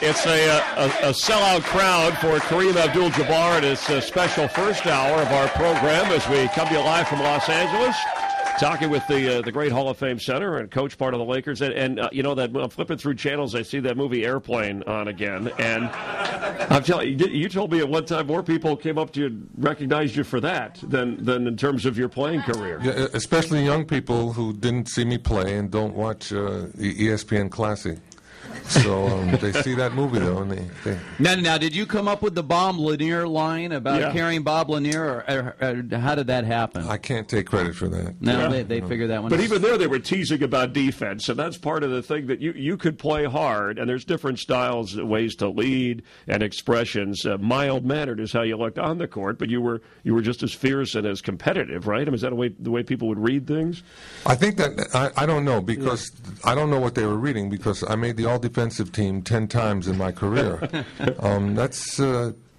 It's a sellout crowd for Kareem Abdul-Jabbar and his special first hour of our program as we come to you live from Los Angeles. Talking with the great Hall of Fame center and coach part of the Lakers. And you know, that I'm flipping through channels, I see that movie Airplane on again. And I'm telling you, you told me at one time more people came up to you and recognized you for that than in terms of your playing career. Yeah, especially young people who didn't see me play and don't watch the ESPN Classic. So they see that movie, though, and they... Now, did you come up with the Bob Lanier line about carrying Bob Lanier, or how did that happen? I can't take credit for that. No, they figured that one out. But even there, they were teasing about defense, and that's part of the thing that you could play hard, and there's different styles, ways to lead, and expressions. Mild-mannered is how you looked on the court, but you were just as fierce and as competitive, right? I mean, is that the way people would read things? I think that... I don't know, because I don't know what they were reading, because I made the all-defensive team 10 times in my career. That's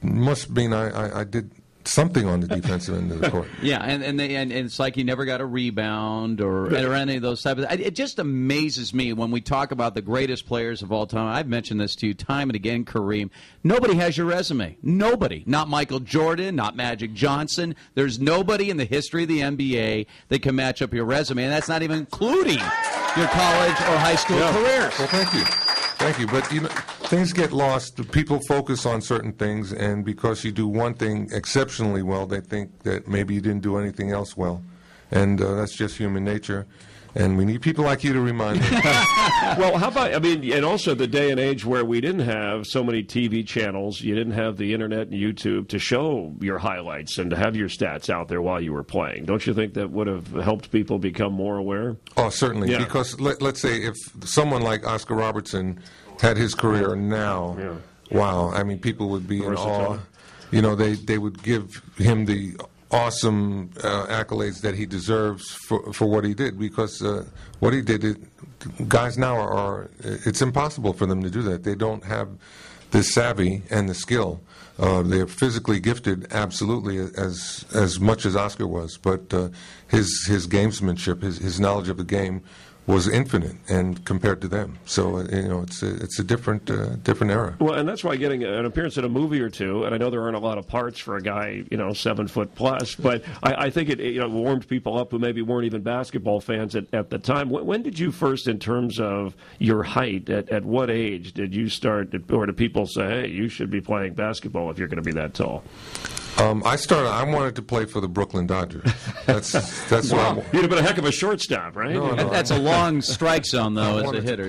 must mean I did something on the defensive end of the court. Yeah, and it's like you never got a rebound or any of those type of. It just amazes me when we talk about the greatest players of all time. I've mentioned this to you time and again, Kareem. Nobody has your resume. Nobody. Not Michael Jordan, not Magic Johnson. There's nobody in the history of the NBA that can match up your resume, and that's not even including your college or high school careers. Well, thank you. Thank you. But things get lost. People focus on certain things, and because you do one thing exceptionally well, they think that maybe you didn't do anything else well. And that's just human nature. And we need people like you to remind them. Well, how about, and also the day and age where we didn't have so many TV channels, you didn't have the internet and YouTube to show your highlights and to have your stats out there while you were playing. Don't you think that would have helped people become more aware? Oh, certainly. Yeah. Because let's say if someone like Oscar Robertson had his career now, wow, people would be in awe. You know, they would give him the awesome accolades that he deserves for what he did, because what he did, guys now it's impossible for them to do that. They don't have the savvy and the skill. They're physically gifted, absolutely, as much as Oscar was, but his gamesmanship, his knowledge of the game was infinite, and compared to them, so it's a different era. Well, and that's why getting an appearance in a movie or two, and I know there aren't a lot of parts for a guy 7 foot plus, but I think it warmed people up who maybe weren't even basketball fans at the time. When did you first, in terms of your height, at what age did you start, or did people say, hey, you should be playing basketball if you're going to be that tall? I wanted to play for the Brooklyn Dodgers. That's wow. what You'd have been a heck of a shortstop, right? No, that's a long strike zone, though, as a hitter.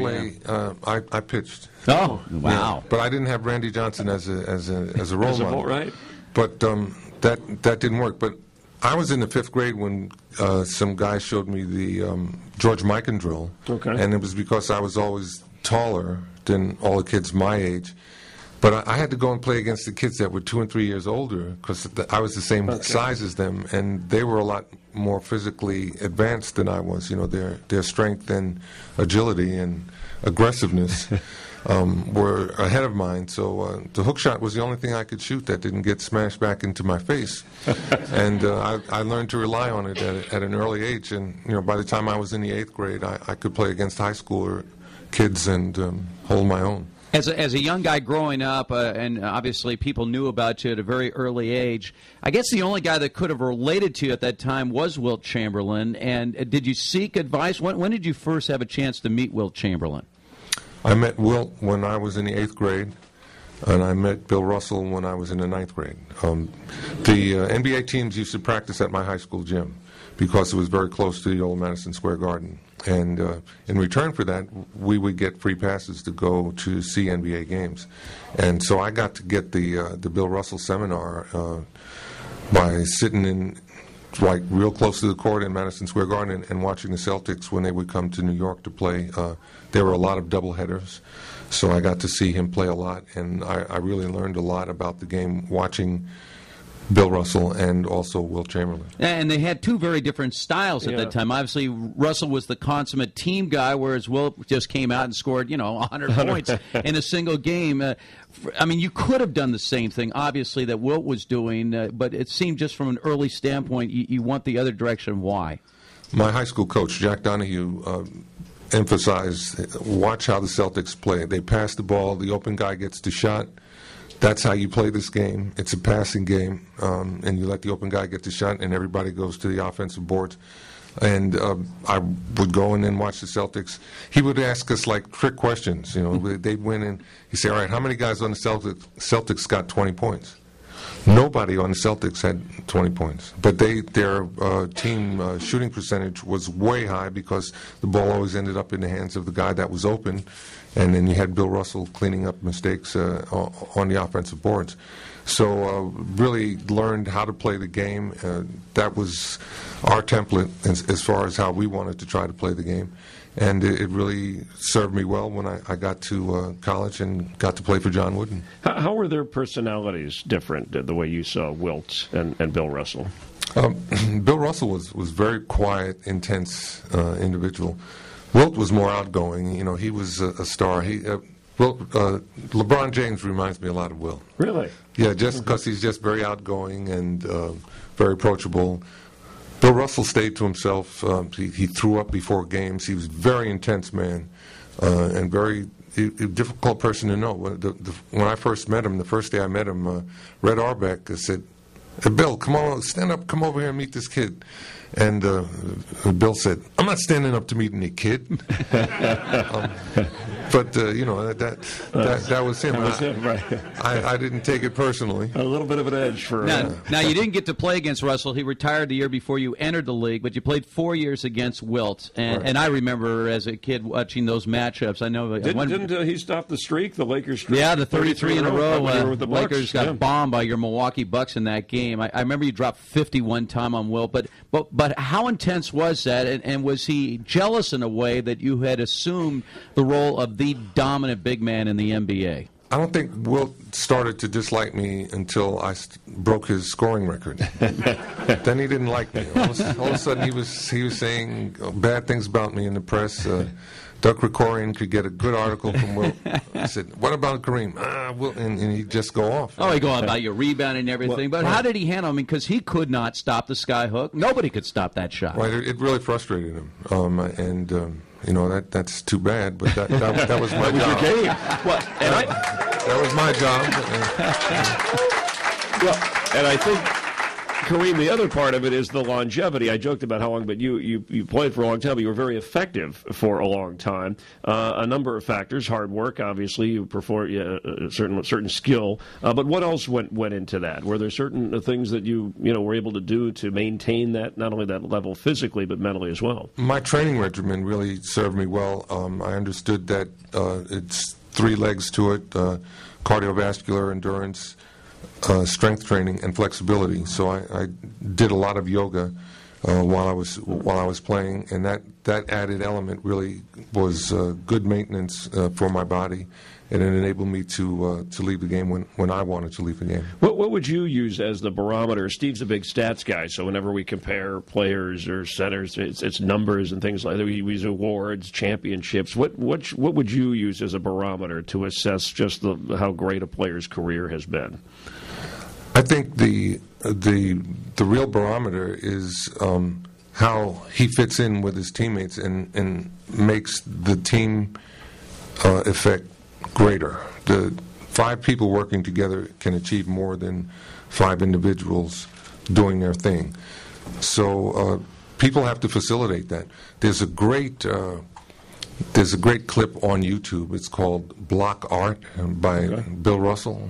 I pitched. Oh, wow! Yeah, but I didn't have Randy Johnson as a role model, right? But that didn't work. But I was in the 5th grade when some guy showed me the George Mikan drill, and it was because I was always taller than all the kids my age. But I had to go and play against the kids that were 2 and 3 years older, because I was the same size as them, and they were a lot more physically advanced than I was. Their strength and agility and aggressiveness were ahead of mine. So the hook shot was the only thing I could shoot that didn't get smashed back into my face. And I learned to rely on it at an early age. And by the time I was in the 8th grade, I could play against high schooler kids and hold my own. As a young guy growing up, and obviously people knew about you at a very early age, I guess the only guy that could have related to you at that time was Wilt Chamberlain. And did you seek advice? When did you first have a chance to meet Wilt Chamberlain? I met Wilt when I was in the 8th grade, and I met Bill Russell when I was in the 9th grade. The NBA teams used to practice at my high school gym because it was very close to the old Madison Square Garden. And in return for that, we would get free passes to go to see NBA games. And so I got to get the Bill Russell seminar by sitting in, real close to the court in Madison Square Garden and watching the Celtics when they would come to New York to play. There were a lot of doubleheaders, so I got to see him play a lot. And I really learned a lot about the game watching Bill Russell and also Wilt Chamberlain. And they had two very different styles at that time. Obviously, Russell was the consummate team guy, whereas Wilt just came out and scored, 100 points in a single game. You could have done the same thing, obviously, that Wilt was doing, but it seemed just from an early standpoint, you went the other direction. Why? My high school coach, Jack Donahue, emphasize, watch how the Celtics play. They pass the ball, the open guy gets the shot. That's how you play this game. It's a passing game, and you let the open guy get the shot, and everybody goes to the offensive boards. And I would go in and watch the Celtics. He would ask us like trick questions. They'd win, and he'd say, "All right, how many guys on the Celtics got 20 points?" Nobody on the Celtics had 20 points, but their team shooting percentage was way high because the ball always ended up in the hands of the guy that was open, and then you had Bill Russell cleaning up mistakes on the offensive boards. So really learned how to play the game. That was our template as far as how we wanted to try to play the game. And it really served me well when I got to college and got to play for John Wooden. How were their personalities different, the way you saw Wilt and Bill Russell? Bill Russell was very quiet, intense individual. Wilt was more outgoing. He was a star. LeBron James reminds me a lot of Wilt. Really? Yeah, just because he's just very outgoing and very approachable. Bill Russell stayed to himself. He threw up before games. He was a very intense man and very difficult person to know. When I first met him, the first day I met him, Red Auerbach said, "Hey, Bill, come on, stand up, come over here and meet this kid." And Bill said, "I'm not standing up to meet any kid." But that was him. That was him, right? I didn't take it personally. A little bit of an edge for. Now you didn't get to play against Russell. He retired the year before you entered the league, but you played 4 years against Wilt. And I remember as a kid watching those matchups. I know didn't he stop the streak, the Lakers streak? Yeah, the 33 in a row. The Lakers got bombed by your Milwaukee Bucks in that game. I remember you dropped 51 time on Wilt, but how intense was that? And was he jealous in a way that you had assumed the role of the dominant big man in the NBA? I don't think Wilt started to dislike me until I broke his scoring record. Then he didn't like me. All of a sudden he was saying bad things about me in the press. Doug Krikorian could get a good article from Wilt. I said, "What about Kareem?" Wilt, and he'd just go off. Oh, he'd go on about your rebound and everything. But how did he handle it? Because he could not stop the sky hook. Nobody could stop that shot. Right, it really frustrated him. That's too bad, but that was my job. Your game. That was my job. And I think, Kareem, the other part of it is the longevity. I joked about how long, but you played for a long time, but you were very effective for a long time. A number of factors, hard work, obviously, you perform a certain skill. But what else went into that? Were there certain things that you were able to do to maintain that, not only that level physically, but mentally as well? My training regimen really served me well. I understood that it's three legs to it: cardiovascular endurance, strength training, and flexibility. So I did a lot of yoga while I was playing, and that added element really was good maintenance for my body, and it enabled me to leave the game when I wanted to leave the game. What would you use as the barometer? Steve's a big stats guy, so whenever we compare players or centers, it's numbers and things like that. We use awards, championships. What would you use as a barometer to assess just how great a player's career has been? I think the real barometer is how he fits in with his teammates and makes the team effect greater. The 5 people working together can achieve more than 5 individuals doing their thing. So people have to facilitate that. There's a great clip on YouTube. It's called Block Art by Bill Russell.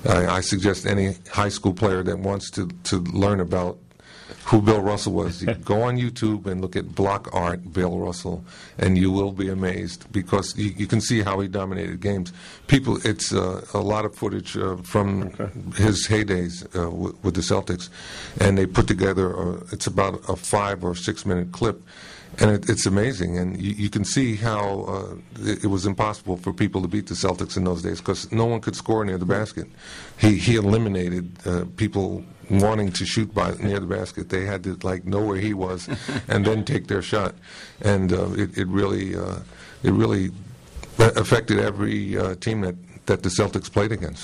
I suggest any high school player that wants to learn about who Bill Russell was, you go on YouTube and look at Block Art Bill Russell, and you will be amazed because you can see how he dominated games. It's a lot of footage from his heydays with the Celtics, and they put together, it's about a 5 or 6 minute clip. And it's amazing, and you can see how it was impossible for people to beat the Celtics in those days because no one could score near the basket. He eliminated people wanting to shoot near the basket. They had to know where he was and then take their shot, and it really affected every team that the Celtics played against.